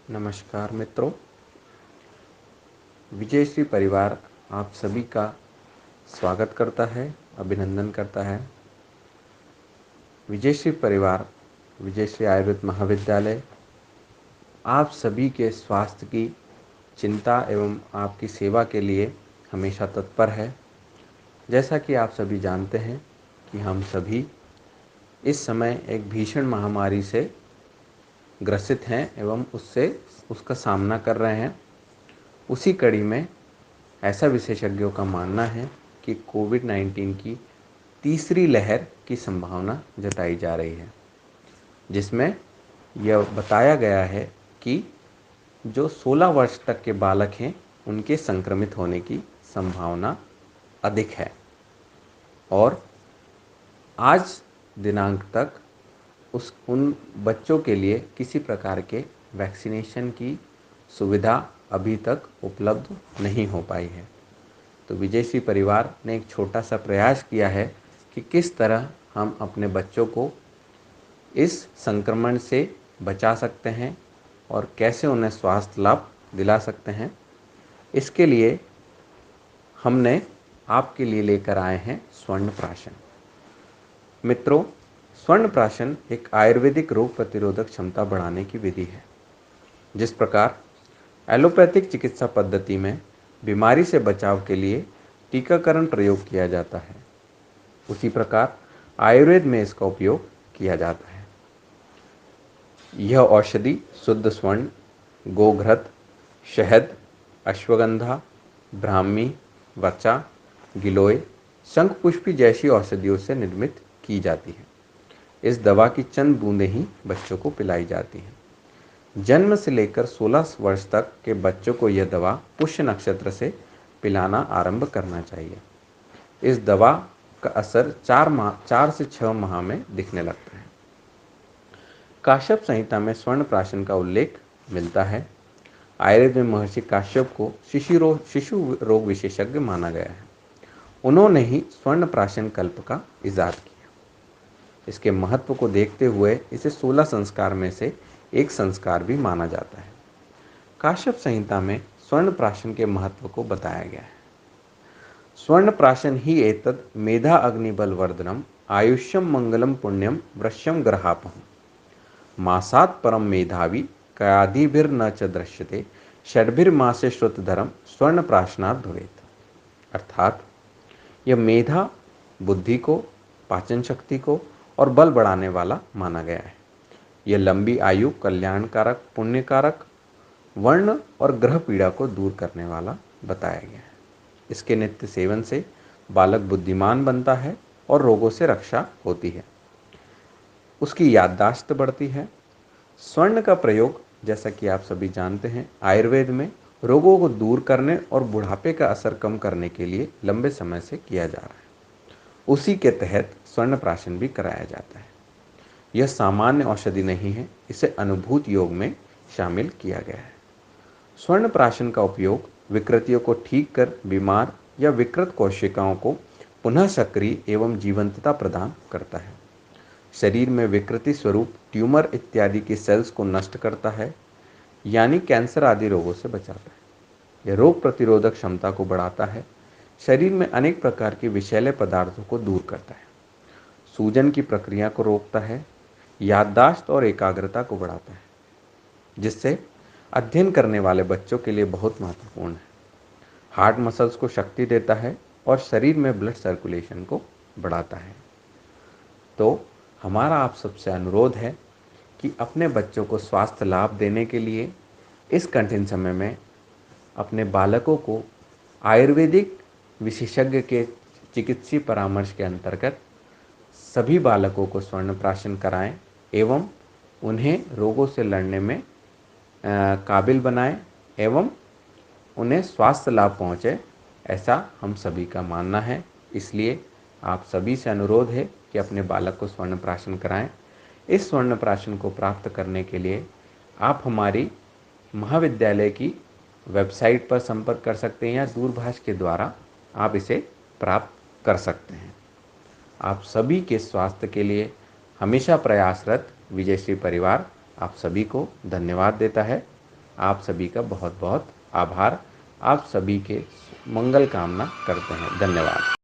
नमस्कार मित्रों, विजयश्री परिवार आप सभी का स्वागत करता है, अभिनंदन करता है। विजयश्री परिवार, विजयश्री आयुर्वेद महाविद्यालय आप सभी के स्वास्थ्य की चिंता एवं आपकी सेवा के लिए हमेशा तत्पर है। जैसा कि आप सभी जानते हैं कि हम सभी इस समय एक भीषण महामारी से ग्रसित हैं एवं उसका सामना कर रहे हैं। उसी कड़ी में ऐसा विशेषज्ञों का मानना है कि कोविड-19 की तीसरी लहर की संभावना जताई जा रही है, जिसमें यह बताया गया है कि जो 16 वर्ष तक के बालक हैं उनके संक्रमित होने की संभावना अधिक है और आज दिनांक तक उन बच्चों के लिए किसी प्रकार के वैक्सीनेशन की सुविधा अभी तक उपलब्ध नहीं हो पाई है। तो विजयश्री परिवार ने एक छोटा सा प्रयास किया है कि किस तरह हम अपने बच्चों को इस संक्रमण से बचा सकते हैं और कैसे उन्हें स्वास्थ्य लाभ दिला सकते हैं। इसके लिए हमने आपके लिए लेकर आए हैं स्वर्ण प्राशन। मित्रों, स्वर्ण प्राशन एक आयुर्वेदिक रोग प्रतिरोधक क्षमता बढ़ाने की विधि है। जिस प्रकार एलोपैथिक चिकित्सा पद्धति में बीमारी से बचाव के लिए टीकाकरण प्रयोग किया जाता है, उसी प्रकार आयुर्वेद में इसका उपयोग किया जाता है। यह औषधि शुद्ध स्वर्ण, गोघृत, शहद, अश्वगंधा, ब्राह्मी, वचा, गिलोय, शंखपुष्पी जैसी औषधियों से निर्मित की जाती है। इस दवा की चंद बूंदें ही बच्चों को पिलाई जाती हैं। जन्म से लेकर 16 वर्ष तक के बच्चों को यह दवा पुष्य नक्षत्र से पिलाना आरंभ करना चाहिए। इस दवा का असर 4 से 6 माह में दिखने लगता है। काश्यप संहिता में स्वर्ण प्राशन का उल्लेख मिलता है। आयुर्वेद में महर्षि काश्यप को शिशु रोग विशेषज्ञ माना गया है। उन्होंने ही स्वर्ण प्राशन कल्प का इजाद किया। इसके महत्व को देखते हुए इसे 16 संस्कार में से एक संस्कार भी माना जाता है। काश्यप संहिता में स्वर्ण प्राशन के महत्व को बताया गया है। स्वर्ण प्राशन ही एतद मेधा अग्निबल वर्धनम आयुष्यम मंगलम पुण्यम वृश्यम ग्रहापहम मासात परम मेधावी कयादिभिर न च दृश्यते षड्भिर्मासे श्रुतधरम स्वर्ण प्राशनात् भवेत्। अर्थात यह मेधा, बुद्धि को, पाचन शक्ति को और बल बढ़ाने वाला माना गया है। यह लंबी आयु, कल्याणकारक, पुण्यकारक, वर्ण और ग्रह पीड़ा को दूर करने वाला बताया गया है। इसके नित्य सेवन से बालक बुद्धिमान बनता है और रोगों से रक्षा होती है। उसकी याददाश्त बढ़ती है। स्वर्ण का प्रयोग, जैसा कि आप सभी जानते हैं, आयुर्वेद में रोगों को दूर करने और बुढ़ापे का असर कम करने के लिए लंबे समय से किया जा रहा है। उसी के तहत स्वर्ण प्राशन भी कराया जाता है। यह सामान्य औषधि नहीं है, इसे अनुभूत योग में शामिल किया गया है। स्वर्ण प्राशन का उपयोग विकृतियों को ठीक कर बीमार या विकृत कोशिकाओं को पुनः सक्रिय एवं जीवंतता प्रदान करता है। शरीर में विकृति स्वरूप ट्यूमर इत्यादि की सेल्स को नष्ट करता है, यानी कैंसर आदि रोगों से बचाता है। यह रोग प्रतिरोधक क्षमता को बढ़ाता है। शरीर में अनेक प्रकार के विषैले पदार्थों को दूर करता है। सूजन की प्रक्रिया को रोकता है। याददाश्त और एकाग्रता को बढ़ाता है, जिससे अध्ययन करने वाले बच्चों के लिए बहुत महत्वपूर्ण है। हार्ट मसल्स को शक्ति देता है और शरीर में ब्लड सर्कुलेशन को बढ़ाता है। तो हमारा आप सबसे अनुरोध है कि अपने बच्चों को स्वास्थ्य लाभ देने के लिए इस कठिन समय में अपने बालकों को आयुर्वेदिक विशेषज्ञ के चिकित्सीय परामर्श के अंतर्गत सभी बालकों को स्वर्ण प्राशन कराएं एवं उन्हें रोगों से लड़ने में काबिल बनाएं एवं उन्हें स्वास्थ्य लाभ पहुँचे, ऐसा हम सभी का मानना है। इसलिए आप सभी से अनुरोध है कि अपने बालक को स्वर्ण प्राशन कराएं। इस स्वर्ण प्राशन को प्राप्त करने के लिए आप हमारी महाविद्यालय की वेबसाइट पर संपर्क कर सकते हैं या दूरभाष के द्वारा आप इसे प्राप्त कर सकते हैं। आप सभी के स्वास्थ्य के लिए हमेशा प्रयासरत विजयश्री परिवार आप सभी को धन्यवाद देता है। आप सभी का बहुत बहुत आभार। आप सभी के मंगल कामना करते हैं। धन्यवाद।